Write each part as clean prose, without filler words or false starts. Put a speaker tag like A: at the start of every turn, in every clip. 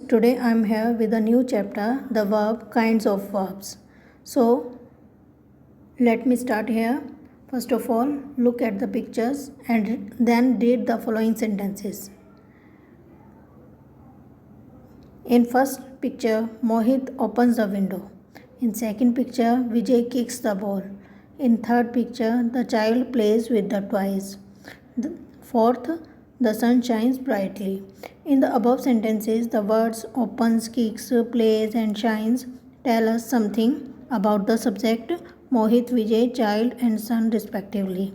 A: Today I am here with a new chapter, the verb kinds of verbs. So let me start here. First of all, look at the pictures and then read the following sentences. In first picture, Mohit opens the window. In second picture, Vijay kicks the ball. In third picture, the child plays with the toys. Fourth, the sun shines brightly. In the above sentences, the words opens, kicks, plays and shines tell us something about the subject Mohit, Vijay, child and son respectively.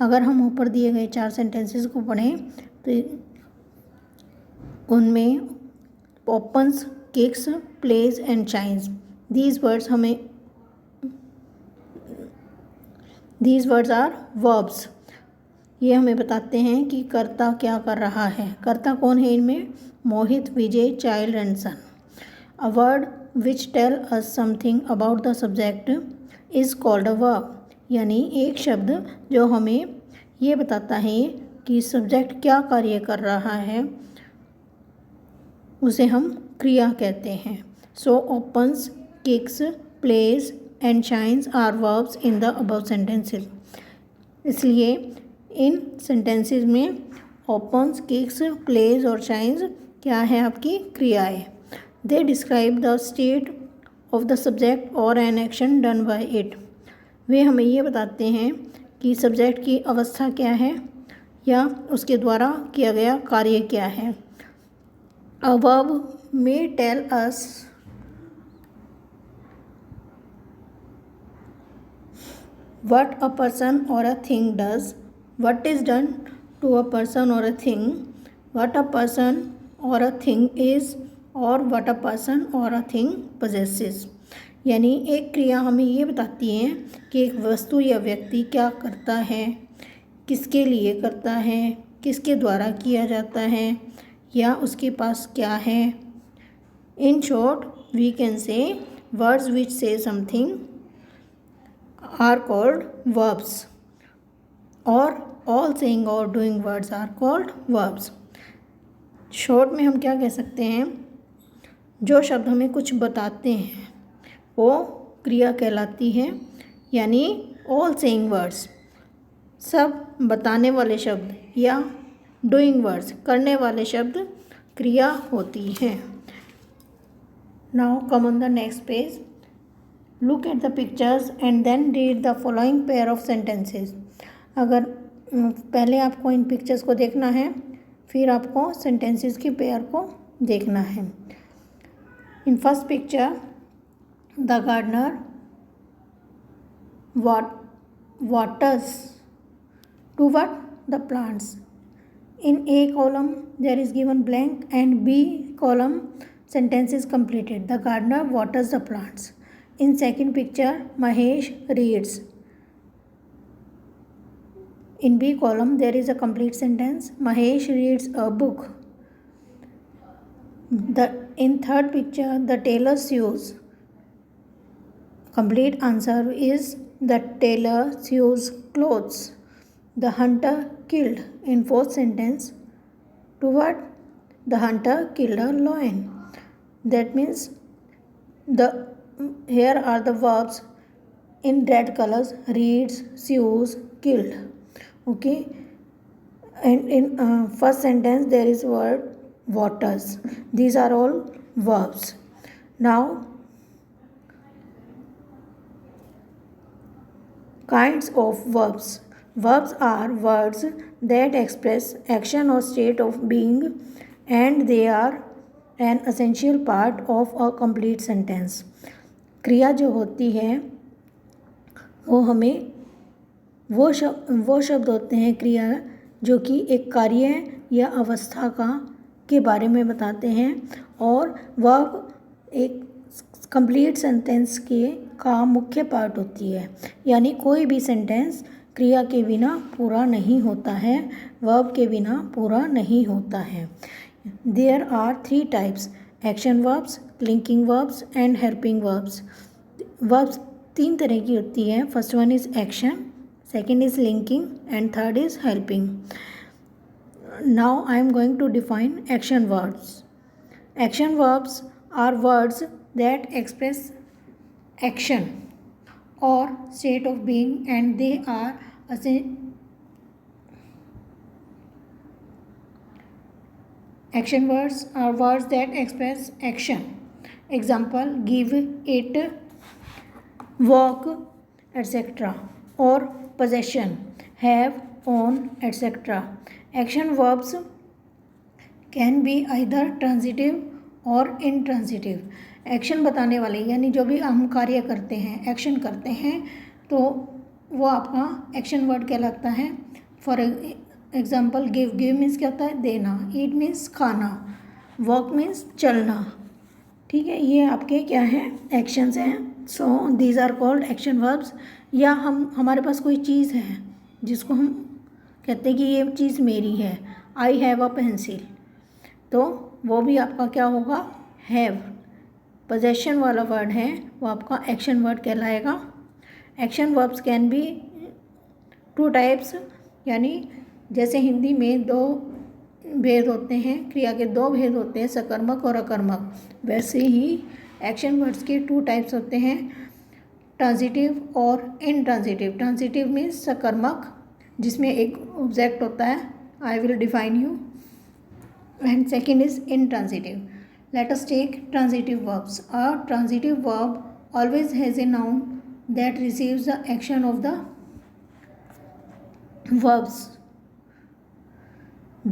A: अगर हम ऊपर दिए गए 4 sentences को पढ़ें तो उनमें opens, kicks, plays and shines these words are verbs. ये हमें बताते हैं कि कर्ता क्या कर रहा है. कर्ता कौन है इनमें? Mohit, Vijay, child and son. A word which tell us something about the subject is called a verb. यानी एक शब्द जो हमें ये बताता है कि सब्जेक्ट क्या कार्य कर रहा है उसे हम क्रिया कहते हैं. So opens, kicks, plays and shines are verbs in the above sentences. इसलिए इन सेंटेंसेस में ओपन्स, किक्स, प्लेज और शाइन्स क्या है? आपकी क्रियाएं. They describe the state of the subject और an action done by it. वे हमें ये बताते हैं कि सब्जेक्ट की अवस्था क्या है या उसके द्वारा किया गया कार्य क्या है. A verb may tell us what a person or a thing does, what is done to a person or a thing, what a person or a thing is, और what a person or a thing possesses. यानी एक क्रिया हमें ये बताती है कि एक वस्तु या व्यक्ति क्या करता है, किसके लिए करता है, किसके द्वारा किया जाता है या उसके पास क्या है. In short we can say words which say something are called verbs or all saying or doing words are called verbs. Short में हम क्या कह सकते हैं? जो शब्द हमें कुछ बताते हैं वो क्रिया कहलाती है. यानी all saying words, सब बताने वाले शब्द या doing words, करने वाले शब्द क्रिया होती हैं. Now come on the next page. Look at the pictures and then read the following pair of sentences. अगर पहले आपको इन पिक्चर्स को देखना है फिर आपको सेंटेंसेस की पेयर को देखना है. In first picture the gardener waters to what? The plants. In A column there is given blank and B column sentence is completed. The gardener waters the plants. In second picture, Mahesh reads. In B column, there is a complete sentence. Mahesh reads a book. In third picture, the tailor sews. Complete answer is the tailor sews clothes. The hunter killed. In fourth sentence, to what? The hunter killed a lion. That means here are the verbs in red colors: reads, sews, killed. Okay, and in first sentence there is word waters. These are all verbs. Now kinds of verbs. Verbs are words that express action or state of being and they are an essential part of a complete sentence. क्रिया जो होती है वो हमें वो शब्द होते हैं क्रिया जो कि एक कार्य या अवस्था के बारे में बताते हैं और वर्ब एक कंप्लीट सेंटेंस का मुख्य पार्ट होती है. यानी कोई भी सेंटेंस क्रिया के बिना पूरा नहीं होता है, वर्ब के बिना पूरा नहीं होता है. There are 3 types: action verbs, linking verbs and helping verbs. Verbs 3 तरह की होती है. First one is action, second is linking and third is helping. Now I am going to define action verbs. Action verbs are words that express action or state of being, and they are action words are words that express action. Example: give, it, walk, etc. or possession, have, own, etc. Action verbs can be either transitive or intransitive. Action बताने वाले यानी जो भी हम कार्य करते हैं, action करते हैं, तो वो आपका एक्शन वर्ड कहलाता है. For example give. Give means क्या होता है? देना. ईट मीन्स खाना. वॉक मीन्स चलना. ठीक है, ये आपके क्या हैं? एक्शंस हैं. So these are called action verbs. या हमारे पास कोई चीज़ है जिसको हम कहते हैं कि ये चीज़ मेरी है. आई हैव अ पेंसिल, तो वो भी आपका क्या होगा? हैव. पोजेशन वाला वर्ड है वो आपका एक्शन वर्ड कहलाएगा. Action verbs can be two types, यानी जैसे हिंदी में दो भेद होते हैं, क्रिया के दो भेद होते हैं, सकर्मक और अकर्मक, वैसे ही एक्शन वर्ड्स के टू टाइप्स होते हैं, transitive or intransitive. Transitive means सकर्मक, जिसमें एक ऑब्जेक्ट होता है. I will define you. And second is intransitive. Let us take transitive verbs. A transitive verb always has a noun that receives the action of the verbs.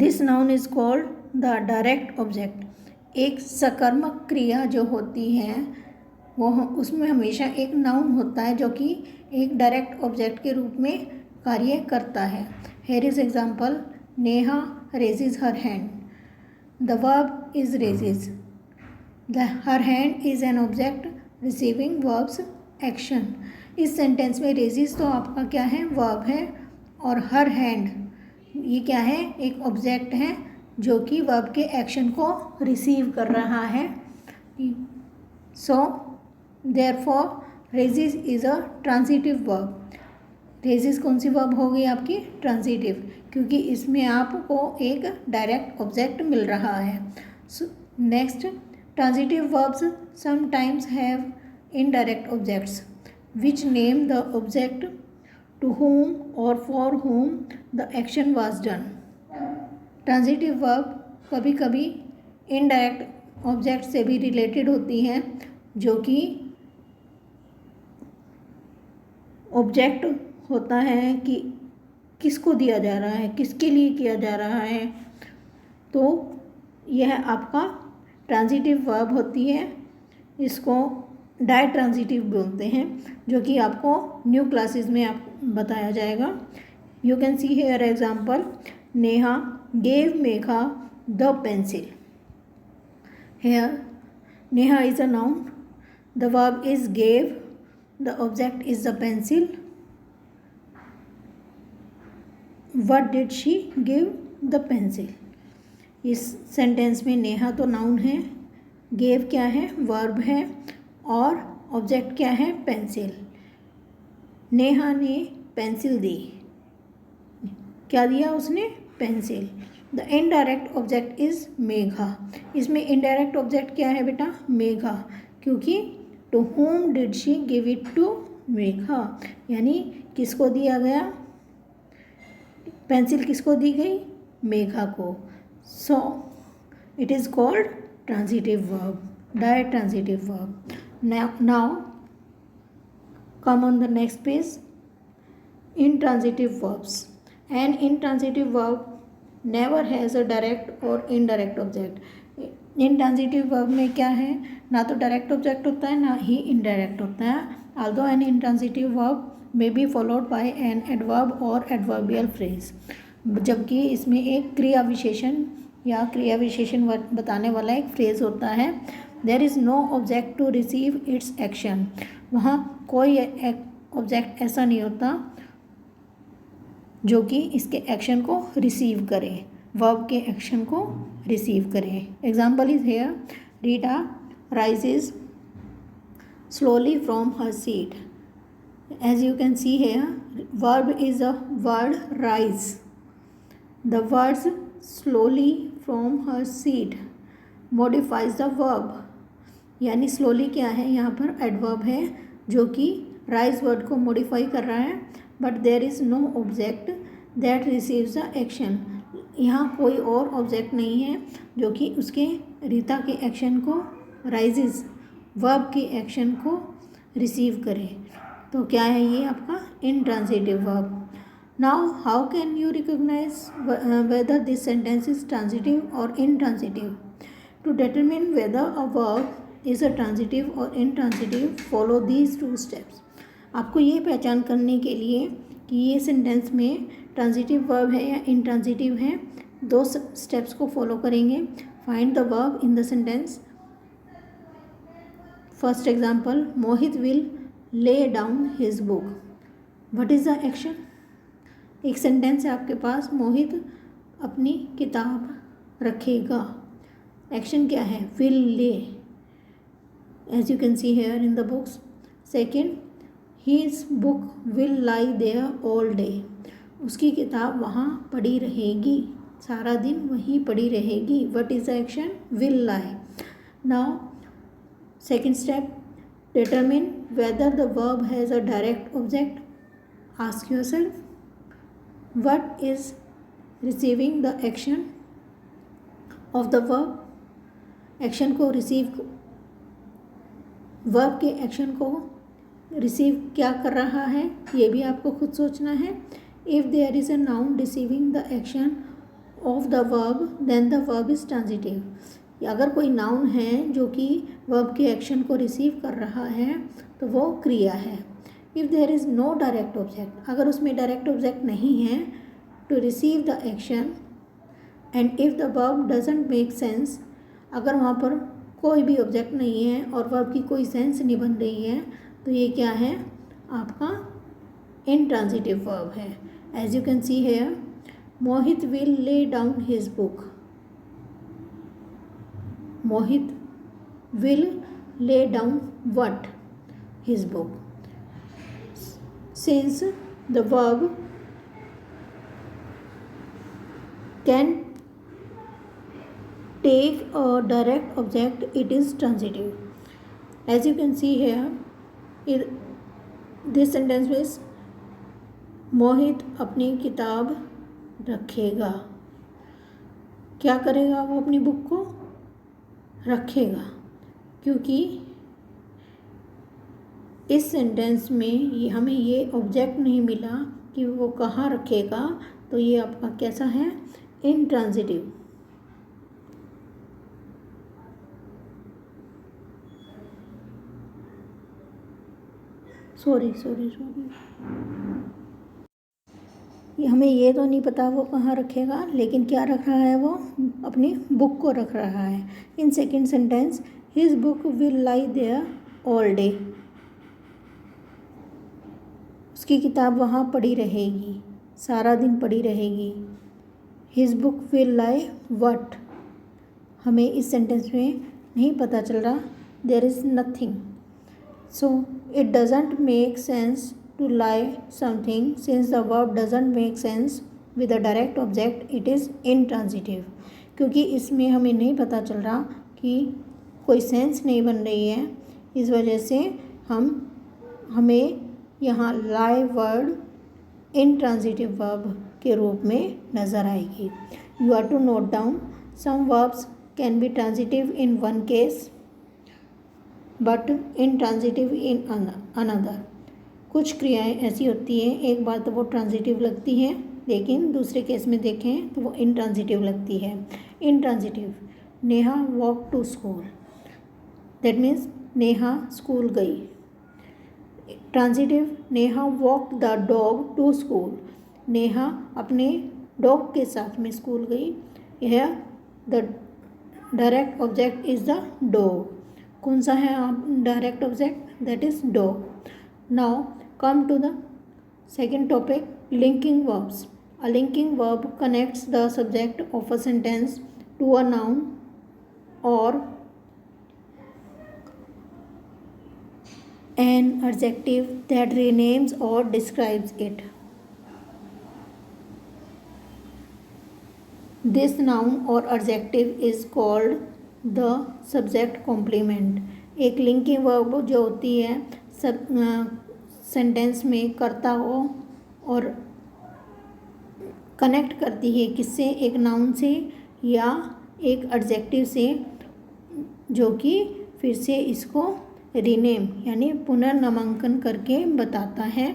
A: This noun is called the direct object. एक सकर्मक क्रिया जो होती है वो उसमें हमेशा एक नाउन होता है जो कि एक डायरेक्ट ऑब्जेक्ट के रूप में कार्य करता है. Here is example: Neha raises her hand. The verb is raises. Her hand is an object receiving verb's action. इस सेंटेंस में raises तो आपका क्या है? verb है. और her hand ये क्या है? एक ऑब्जेक्ट है जो कि verb के एक्शन को रिसीव कर रहा है. So therefore raises is a transitive verb. रेजिस कौन सी वर्ब हो गई आपकी? ट्रांजिटिव, क्योंकि इसमें आपको एक डायरेक्ट ऑब्जेक्ट मिल रहा है. Next, transitive verbs sometimes have indirect objects which name the object to whom और for whom the action was done. Transitive verb कभी कभी इनडायरेक्ट ऑब्जेक्ट से भी रिलेटेड होती हैं, जो कि ऑब्जेक्ट होता है कि किसको दिया जा रहा है, किसके लिए किया जा रहा है. तो यह आपका ट्रांजिटिव वर्ब होती है. इसको डाई ट्रांजिटिव बोलते हैं, जो कि आपको न्यू क्लासेस में आप बताया जाएगा. You can see here example: Neha gave Megha the pencil. Here Neha is a noun, the verb is gave, the object is the pencil. What did she give the pencil? इस सेंटेंस में नेहा तो नाउन है, gave क्या है? वर्ब है, और object क्या है? पेंसिल. नेहा ने पेंसिल दी. क्या दिया उसने? Pencil. The indirect object is Megha. इसमें इनडायरेक्ट ऑब्जेक्ट क्या है बेटा? मेघा, क्योंकि to whom did she give it to? Megha. यानी किसको दिया गया? पेंसिल किसको दी गई? मेघा को. So it is called transitive verb, ditransitive verb. Now come on the next page. intransitive verbs. An intransitive verb never has a direct or indirect object. intransitive verb में क्या है? ना तो डायरेक्ट ऑब्जेक्ट होता है, ना ही indirect होता है. although an intransitive verb may be followed by an adverb or adverbial phrase. जबकि इसमें एक क्रिया विशेषण या क्रिया विशेषण बताने वाला एक फ्रेज होता है. There is no object to receive its action. वहाँ कोई ऑब्जेक्ट ऐसा नहीं होता जो कि इसके एक्शन को रिसीव करे, वर्ब के एक्शन को रिसीव करे. Example is hair: Rita rises slowly from her seat. As you can see here, verb is a word rise. The words slowly from her seat. Modifies the verb, यानी slowly क्या है, यहाँ पर adverb है जो कि राइज वर्ड को modify कर रहा है। But there is no object that receives the action, यहाँ कोई और ऑब्जेक्ट नहीं है जो कि उसके रीता के एक्शन को, राइजेस वर्ब के एक्शन को रिसीव करे। तो क्या है ये आपका intransitive verb. Now how can you recognize whether this sentence is transitive or intransitive? To determine whether a verb is a transitive or intransitive, follow these 2 steps. आपको ये पहचान करने के लिए कि ये सेंटेंस में ट्रांजिटिव वर्ब है या इनट्रांजिटिव है, 2 स्टेप्स को फॉलो करेंगे। Find the verb in the sentence. First example, Mohit will lay down his book. What is the action? एक सेंटेंस है आपके पास, मोहित अपनी किताब रखेगा। एक्शन क्या है? Will lay, as you can see here in the books. Second, his book will lie there all day. उसकी किताब वहाँ पड़ी रहेगी, सारा दिन वहीं पड़ी रहेगी। What is the action? Will lie. Now second step, determine whether the verb has a direct object. Ask yourself, what is receiving the action of the verb? Action को रिसीव, वर्ब के एक्शन को receive क्या कर रहा है, ये भी आपको खुद सोचना है। If there is a noun receiving the action of the verb then the verb is transitive. अगर कोई नाउन है जो कि वर्ब के एक्शन को रिसीव कर रहा है तो वो क्रिया है। If there is no direct object, अगर उसमें डायरेक्ट ऑब्जेक्ट नहीं है to receive the action, and if the verb doesn't make sense, अगर वहाँ पर कोई भी ऑब्जेक्ट नहीं है और वर्ब की कोई सेंस नहीं बन रही है, तो ये क्या है? आपका इनट्रांजिटिव वर्ब है। As you can see here, Mohit will lay down his book. Mohit will lay down what? His book. Since the verb can take a direct object, it is transitive. As you can see here, this sentence is मोहित अपनी किताब रखेगा। क्या करेगा वो? अपनी book को रखेगा, क्योंकि इस सेंटेंस में हमें ये ऑब्जेक्ट नहीं मिला कि वो कहाँ रखेगा, तो ये आपका कैसा है? इनट्रांजिटिव। सॉरी, हमें ये तो नहीं पता वो कहाँ रखेगा, लेकिन क्या रख रहा है वो? अपनी बुक को रख रहा है। In second sentence, his book will lie there all day. उसकी किताब वहाँ पड़ी रहेगी, सारा दिन पड़ी रहेगी। His book will lie what? हमें इस सेंटेंस में नहीं पता चल रहा, there is nothing, so it doesn't make sense to lie something. Since the verb doesn't make sense with a direct object, it is intransitive. क्योंकि इसमें हमें नहीं पता चल रहा कि कोई सेंस नहीं बन रही है, इस वजह से हमें यहाँ lie वर्ड intransitive verb के रूप में नज़र आएगी। You are to note down some verbs can be transitive in one case but intransitive in another. कुछ क्रियाएं ऐसी होती हैं, एक बार तो वो ट्रांजिटिव लगती हैं, लेकिन दूसरे केस में देखें तो वो इनट्रांजिटिव लगती है। Intransitive, Neha walk to school, that means Neha school गई। Transitive, Neha walk the dog to school, Neha अपने डॉग के साथ में स्कूल गई। यह the direct object is the dog. कौन सा है direct object? That is dog. Now come to the second topic, linking verbs. A linking verb connects the subject of a sentence to a noun or an adjective that renames or describes it. This noun or adjective is called the subject complement. एक linking verb जो होती है सब sentence में कर्ता को और connect करती है किससे, एक नाउन से या एक एडजेक्टिव से, जो कि फिर से इसको रीनेम यानी पुनर्नामांकन करके बताता है।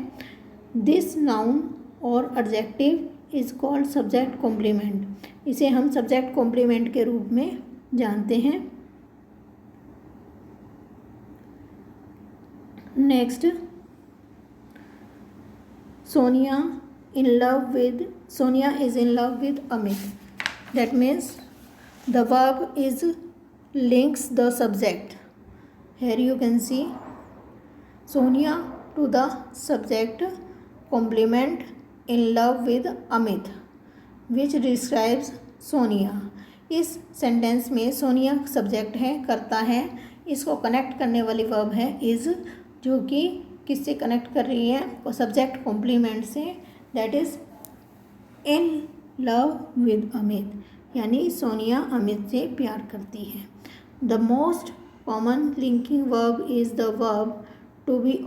A: दिस नाउन और adjective is called subject complement. इसे हम सब्जेक्ट कॉम्प्लीमेंट के रूप में जानते हैं। Next, Sonia is in love with Amit. That means the verb is links the subject. Here you can see Sonia to the subject complement in love with Amit, which describes Sonia. इस sentence में Sonia subject है, करता है, इसको connect करने वाली verb है is, जो कि किससे कनेक्ट कर रही है, और सब्जेक्ट कॉम्प्लीमेंट से, that is in love with Amit, यानी सोनिया अमित से प्यार करती है। The most common linking verb is the verb to be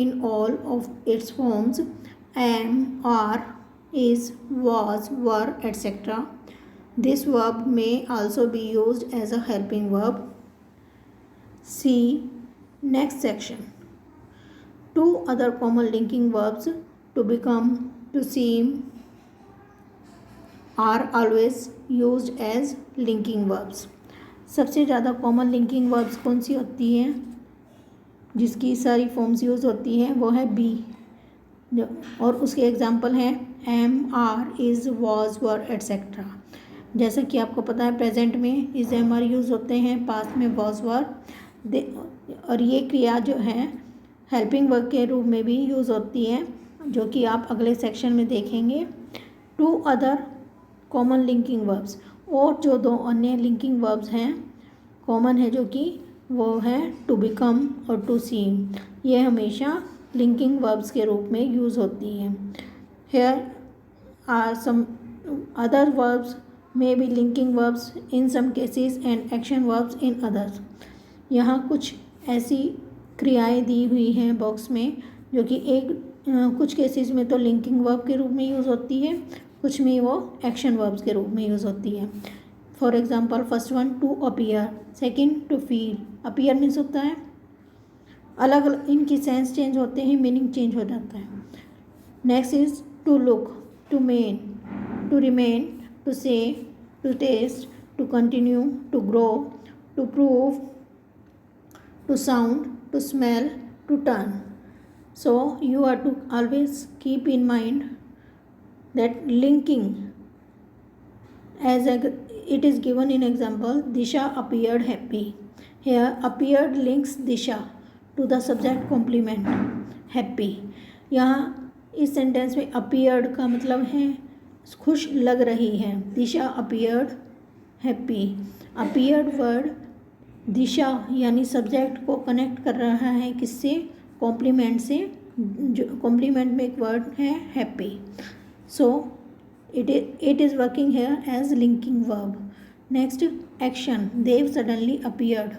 A: in all of its forms am, are, is, was, were, etc. This verb may also be used as a helping verb. See next section. Two other common linking verbs, to become, to seem, are always used as linking verbs. सबसे ज़्यादा common linking verbs कौन सी होती हैं, जिसकी सारी forms use होती हैं, वो है बी, और उसके एग्जाम्पल हैं am, are, is, was, were, etcetera. जैसा कि आपको पता है प्रेजेंट में इज़, एम, आर यूज़ होते हैं, पास्ट में वॉज, वर, और ये क्रिया जो है हेल्पिंग वर्ब के रूप में भी यूज़ होती है, जो कि आप अगले सेक्शन में देखेंगे। Two other common linking verbs, और जो दो अन्य लिंकिंग वर्ब्स हैं कॉमन है, जो कि वो है टू बिकम और टू सीम। ये हमेशा लिंकिंग वर्ब्स के रूप में यूज़ होती हैं। Here are some other verbs may be linking verbs in some cases and action verbs in others. यहाँ कुछ ऐसी क्रियाएं दी हुई हैं बॉक्स में, जो कि कुछ केसेस में तो लिंकिंग वर्ब के रूप में यूज़ होती है, कुछ में वो एक्शन वर्ब्स के रूप में यूज़ होती है। For example first one to appear, second to feel. Appear means होता है अलग अलग, इनकी सेंस चेंज होते हैं, मीनिंग चेंज हो जाता है। Next is to look, to main, to remain, to say, to taste, to continue, to grow, to prove, to sound, to smell, to turn. So you are to always keep in mind that linking, as it is given in example, Disha appeared happy. Here appeared links Disha to the subject complement happy. यहाँ इस sentence में appeared का मतलब है खुश लग रही है, दिशा appeared happy. appeared वर्ड दिशा यानी सब्जेक्ट को कनेक्ट कर रहा है किससे, कॉम्प्लीमेंट से, जो कॉम्प्लीमेंट में एक वर्ड है happy. So it is working here as linking verb. Next action, Dev suddenly appeared,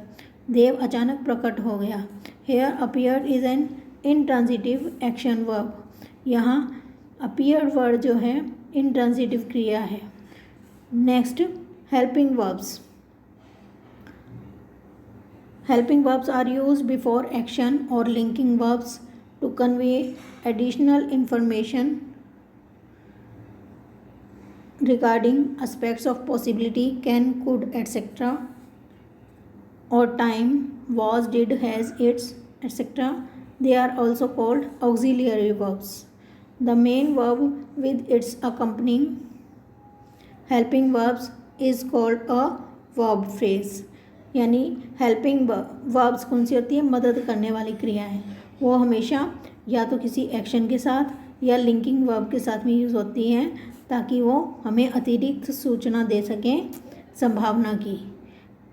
A: Dev अचानक प्रकट हो गया। Here appeared is an intransitive action verb. यहाँ अपीयर्ड वर्ड जो है इनट्रांजिटिव क्रिया है। Next helping verbs, helping verbs are used before action or linking verbs to convey additional information regarding aspects of possibility, can, could, etc. or time, was, did, has, its, etc. They are also called auxiliary verbs. The main verb with its accompanying helping verbs is called a verb phrase. यानी helping verbs कौन सी होती है, मदद करने वाली क्रियाएं, वो हमेशा या तो किसी एक्शन के साथ या लिंकिंग वर्ब के साथ में यूज़ होती हैं, ताकि वो हमें अतिरिक्त सूचना दे सकें संभावना की।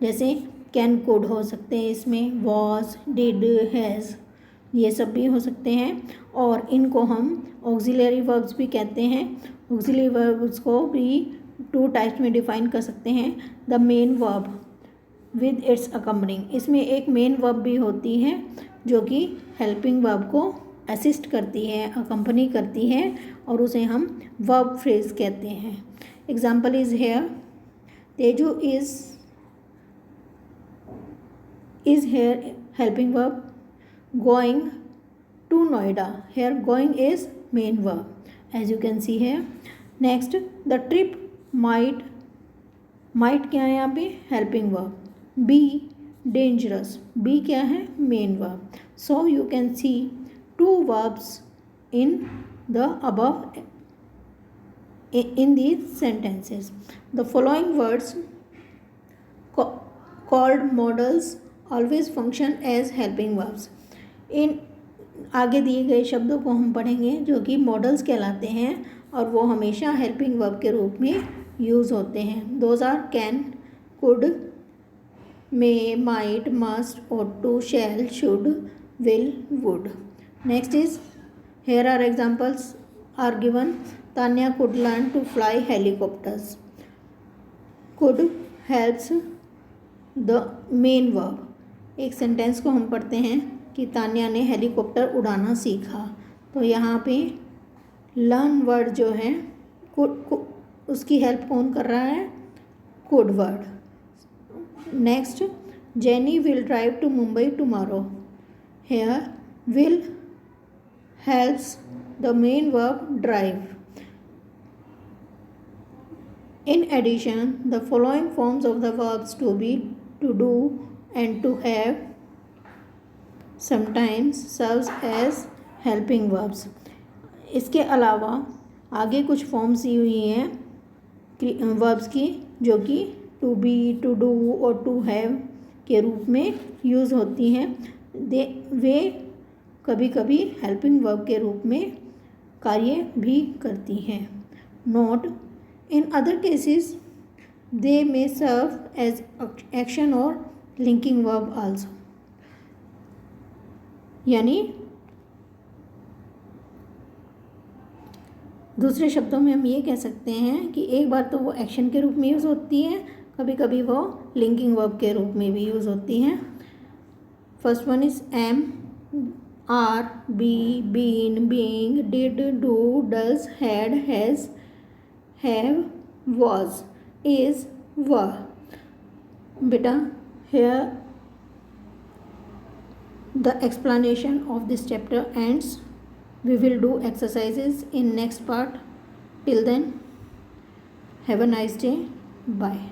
A: जैसे कैन, कुड हो सकते हैं इसमें, वॉज, डिड, हैज़, ये सब भी हो सकते हैं। और इनको हम ऑक्सिलरी वर्ब्स भी कहते हैं। ऑक्सिलरी वर्ब्स को भी टू टाइप्स में डिफाइन कर सकते हैं। The main verb with its accompanying. इसमें एक मेन वर्ब भी होती है जो कि हेल्पिंग वर्ब को असिस्ट करती है, अकम्पनी करती है, और उसे हम वर्ब फ्रेज कहते हैं। Example is here, Teju is here helping verb, going to Noida, here going is main verb as you can see here. Next, the trip might क्या है यहाँ पे helping verb, be dangerous, be क्या है main verb. So you can see two verbs in the above in these sentences. The following words called modals always function as helping verbs. इन आगे दिए गए शब्दों को हम पढ़ेंगे जो कि मॉडल्स कहलाते हैं और वो हमेशा हेल्पिंग वर्ब के रूप में यूज़ होते हैं। Those are can, could, may, might, must, ought to, shall, should, will, would. Next is, here are examples are given. Tanya could learn to fly helicopters. Could helps the main verb. एक sentence को हम पढ़ते हैं कि तान्या ने helicopter उड़ाना सीखा, तो यहाँ पे लर्न वर्ड जो है उसकी हेल्प कौन कर रहा है, could word. Next, Jenny will drive to Mumbai tomorrow, here will helps the main verb drive. In addition, the following forms of the verbs to be, to do and to have sometimes serves as helping verbs. इसके अलावा आगे कुछ forms दी हुई हैं verbs की जो कि to be, to do और टू हैव के रूप में यूज़ होती हैं। वे कभी कभी हेल्पिंग वर्ब के रूप में कार्य भी करती हैं। Note, in other cases they may serve as action or linking verb also, यानी दूसरे शब्दों में हम ये कह सकते हैं कि एक बार तो वो एक्शन के रूप में यूज़ होती है, कभी कभी वो लिंकिंग वर्ब के रूप में भी यूज़ होती हैं। First one is am, are, be, been, being, did, do, does, had, has, have, was, is, were. Beta, here the explanation of this chapter ends. We will do exercises in next part. Till then, have a nice day. Bye.